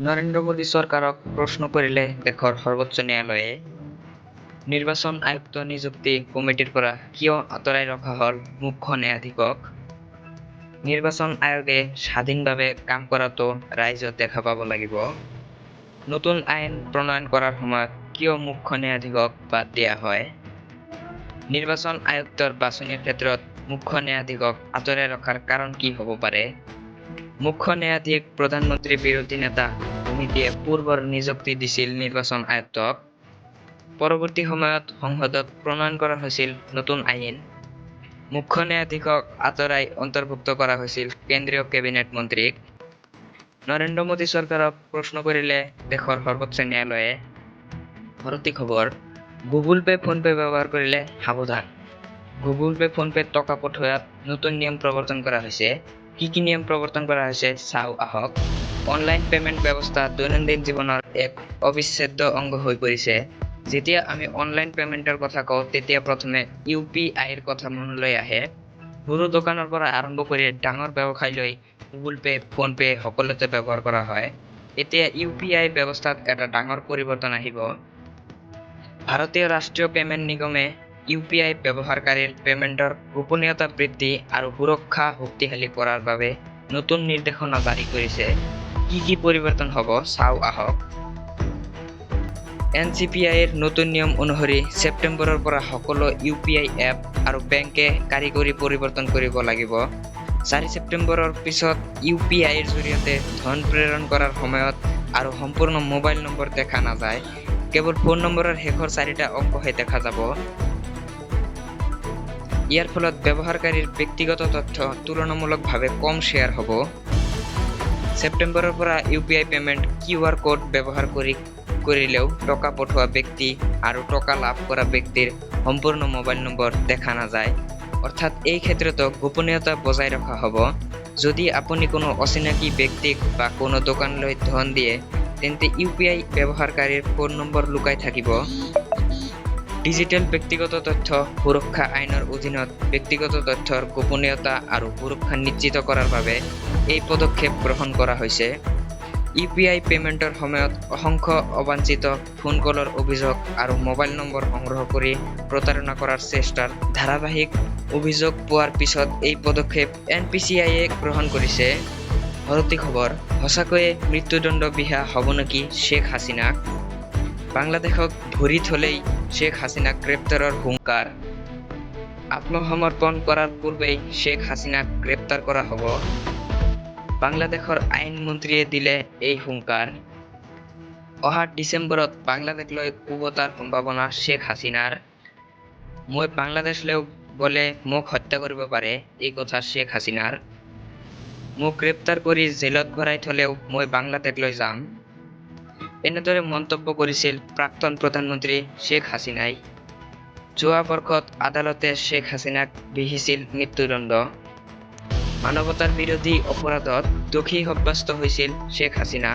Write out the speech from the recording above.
নৰেন্দ্ৰ মোদী চৰকাৰক প্ৰশ্ন কৰিলে দেশৰ সৰ্বোচ্চ ন্যায়ালয়ে নিৰ্বাচন আয়ুক্ত নিযুক্তি কমিটিৰ পৰা কিয় আঁতৰাই ৰখা হ'ল মুখ্য ন্যায়াধীশক? নিৰ্বাচন আয়োগে স্বাধীনভাৱে কাম কৰাটো ৰাইজে দেখা পাব লাগিব। নতুন আইন প্ৰণয়ন কৰাৰ সময়ত কিয় মুখ্য ন্যায়াধীশক বাদ দিয়া হয়? নিৰ্বাচন আয়ুক্তৰ বাছনিৰ ক্ষেত্ৰত মুখ্য ন্যায়াধীশক আঁতৰাই ৰখাৰ কাৰণ কি হ'ব পাৰে? মুখ্য ন্যায়াধীশ প্ৰধানমন্ত্ৰী বিৰোধী নেতা সমিতিয়ে পূৰ্বৰ নিযুক্তি দিছিল নিৰ্বাচন আয়ুক্তক। পৰৱৰ্তী সময়ত সংসদত প্ৰণয়ন কৰা হৈছিল নতুন আইন। মুখ্য ন্যায়াধীশক আঁতৰাই অন্তৰ্ভুক্ত কৰা হৈছিল কেন্দ্ৰীয় কেবিনেট মন্ত্ৰীক। নৰেন্দ্ৰ মোদী চৰকাৰক প্ৰশ্ন কৰিলে দেশৰ সৰ্বোচ্চ ন্যায়ালয়ে। পৰৱৰ্তী খবৰ, গুগল পে ফোনপে ব্যৱহাৰ কৰিলে সাৱধান। গুগল পে ফোনপে টকা পঠোৱাত নতুন নিয়ম প্ৰৱৰ্তন কৰা হৈছে। কি কি নিয়ম প্ৰৱৰ্তন কৰা হৈছে চাওঁ আহক। অনলাইন পেমেণ্ট ব্যৱস্থা দৈনন্দিন জীৱনৰ এক অবিচ্ছেদ্য অংগ হৈ পৰিছে। যেতিয়া আমি অনলাইন পেমেণ্টৰ কথা কওঁ তেতিয়া প্ৰথমে UPIৰ কথা মনলৈ আহে। সৰু দোকানৰ পৰা আৰম্ভ কৰি ডাঙৰ ব্যৱসায়লৈ গুগল পে ফোনপে সকলোতে ব্যৱহাৰ কৰা হয়। এতিয়া UPI ব্যৱস্থাত এটা ডাঙৰ পৰিৱৰ্তন আহিব। ভাৰতীয় ৰাষ্ট্ৰীয় পেমেণ্ট নিগমে UPI ব্যৱহাৰকাৰীৰ পেমেণ্টৰ গোপনীয়তা বৃদ্ধি আৰু সুৰক্ষা শক্তিশালী কৰাৰ বাবে নতুন নিৰ্দেশনা জাৰি কৰিছে। কি কি পৰিৱৰ্তন হ'ব চাওঁ আহক। NCPIৰ নতুন নিয়ম অনুসৰি ছেপ্টেম্বৰৰ পৰা সকলো UPI এপ আৰু বেংকে কাৰিকৰী পৰিৱৰ্তন কৰিব লাগিব। 4 ছেপ্টেম্বৰৰ পিছত UPIৰ জৰিয়তে ধন প্ৰেৰণ কৰাৰ সময়ত আৰু সম্পূৰ্ণ মোবাইল নম্বৰ দেখা নাযায়। কেৱল ফোন নম্বৰৰ শেষৰ 4টা অংকহে দেখা যাব। ইয়াৰ ফলত ব্যৱহাৰকাৰীৰ ব্যক্তিগত তথ্য তুলনামূলকভাৱে কম শ্বেয়াৰ হ'ব। ছেপ্টেম্বৰৰ পৰা UPI পেমেণ্ট QR কোড ব্যৱহাৰ কৰিলেও টকা পঠোৱা ব্যক্তি আৰু টকা লাভ কৰা ব্যক্তিৰ সম্পূৰ্ণ মোবাইল নম্বৰ দেখা নাযায়। অৰ্থাৎ এই ক্ষেত্ৰতো গোপনীয়তা বজাই ৰখা হ'ব। যদি আপুনি কোনো অচিনাকি ব্যক্তিক বা কোনো দোকানলৈ ধন দিয়ে তেন্তে UPI ব্যৱহাৰকাৰীৰ ফোন নম্বৰ লুকাই থাকিব। ডিজিটেল ব্যক্তিগত তথ্য সুৰক্ষা আইনৰ অধীনত ব্যক্তিগত তথ্যৰ গোপনীয়তা আৰু সুৰক্ষা নিশ্চিত কৰাৰ বাবে এই পদক্ষেপ গ্ৰহণ কৰা হৈছে। UPI পেমেণ্টৰ সময়ত অসংখ্য অবাঞ্ছিত ফোন কলৰ অভিযোগ আৰু মোবাইল নম্বৰ সংগ্ৰহ কৰি প্ৰতাৰণা কৰাৰ চেষ্টাৰ ধাৰাবাহিক অভিযোগ পোৱাৰ পিছত এই পদক্ষেপ NPCIয়ে গ্ৰহণ কৰিছে। পৰৱৰ্তী খবৰ, সঁচাকৈয়ে মৃত্যুদণ্ড বিহা হ'ব নেকি শ্বেখ হাছিনাক? বাংলাদেশক ভৰি থলেই শ্বেখ হাছিনাক গ্ৰেপ্তাৰৰ হুংকাৰ। আত্মসমৰ্পণ কৰাৰ পূৰ্বেই শ্বেখ হাছিনাক গ্ৰেপ্তাৰ কৰা হ'ব। বাংলাদেশৰ আইন মন্ত্ৰীয়ে দিলে এই হুংকাৰ। অহা ডিচেম্বৰত বাংলাদেশলৈ উভতাৰ সম্ভাৱনা শ্বেখ হাছিনাৰ। মই বাংলাদেশলৈ গ'লে মোক হত্যা কৰিব পাৰে, এই কথা শ্বেখ হাছিনাৰ। মোক গ্ৰেপ্তাৰ কৰি জেলত ভৰাই থলেও মই বাংলাদেশলৈ যাম। এনেদৰে মন্তব্য কৰিছিল প্ৰাক্তন প্ৰধানমন্ত্ৰী শ্বেখ হাছিনাই। যোৱা বৰ্ষত আদালতে শ্বেখ হাছিনাক বিহিছিল মৃত্যুদণ্ড। মানৱতাৰ বিৰোধী অপৰাধত দোষী সাব্যস্ত হৈছিল শ্বেখ হাছিনা।